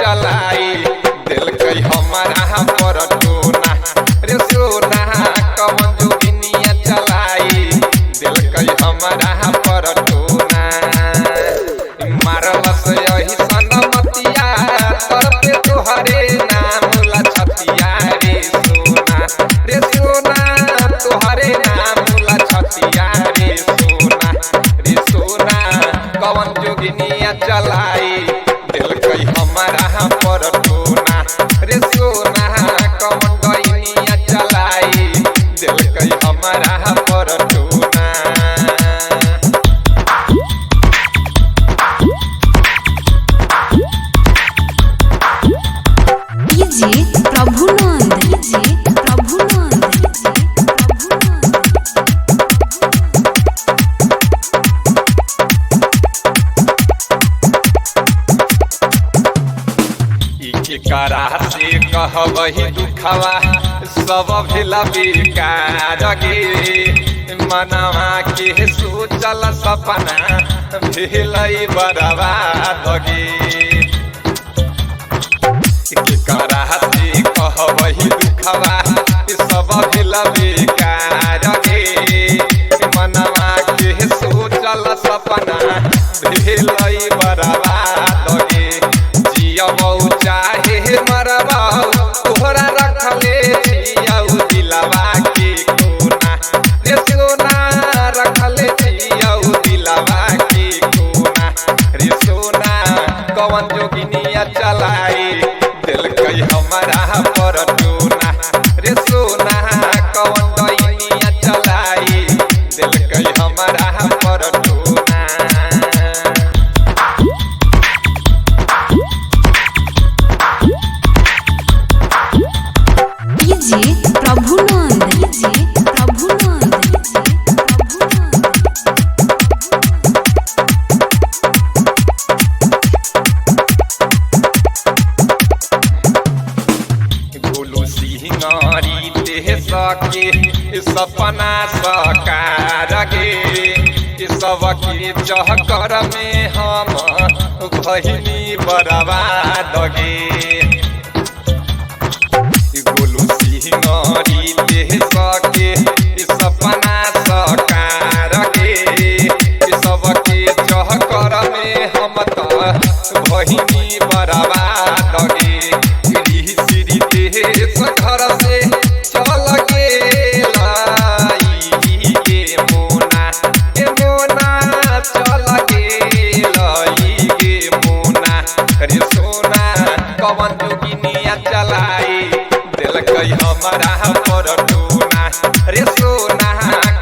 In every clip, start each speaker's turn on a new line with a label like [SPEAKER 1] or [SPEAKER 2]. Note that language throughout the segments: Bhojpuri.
[SPEAKER 1] चलाई दिल कई हमारा पर टोना रे सोना कवन जोगिनिया चलाई दिल कई हमारा पर टोना मारलस यही सनमतिया तर पे तोहरे नाम ला छतिया रे सोना तोहरे नाम ला छतिया रे सोना कवन जोगिनिया चलाई दिल कई हमारा पर टोना रे सोना कवन गइनिया चलाई दिल कई हमारा पर टोना
[SPEAKER 2] प्रभुनंद
[SPEAKER 1] करा से कहबही दुखवा सब भेला बेकार गे मनवा के सोचल सपना भेलै बर्बाद गे करा से कहबही दुखवा सब भेला बेकार गे मनवा के सोचल सपना भेलै बर्बाद गे जियबौ चाहे मरबौ तोहरा रखले जियौ दिलवा के कोना रे सोना रखले जियौ दिलवा के कोना रे सोना कवन जोगिनिया चलाई दिल कई हमारा पर टोना रे सोना कवन गइनिया चलाई दिल कई हमारा पर टोना
[SPEAKER 2] प्रभुनंद
[SPEAKER 1] गोलू सिंहारी देह सके सपना सकार गे सबके चहकर में हम भइनी बर्बाद गे गोलू सिंहारी देह सके सपना सकार गे सबके चहकर में हम तो भइनी बर्बाद गे श्री देश घर से चल गेला गे मोना चल गेला गे मोना रे सोना कवन जोगिनिया चलाई दिल कई हमारा पर टोना रे सोना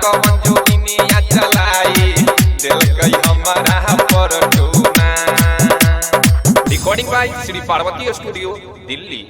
[SPEAKER 1] कवन जोगिनिया चलाई दिल कई हमारा पर टोना। Recording by Shri Parvati Studio Delhi.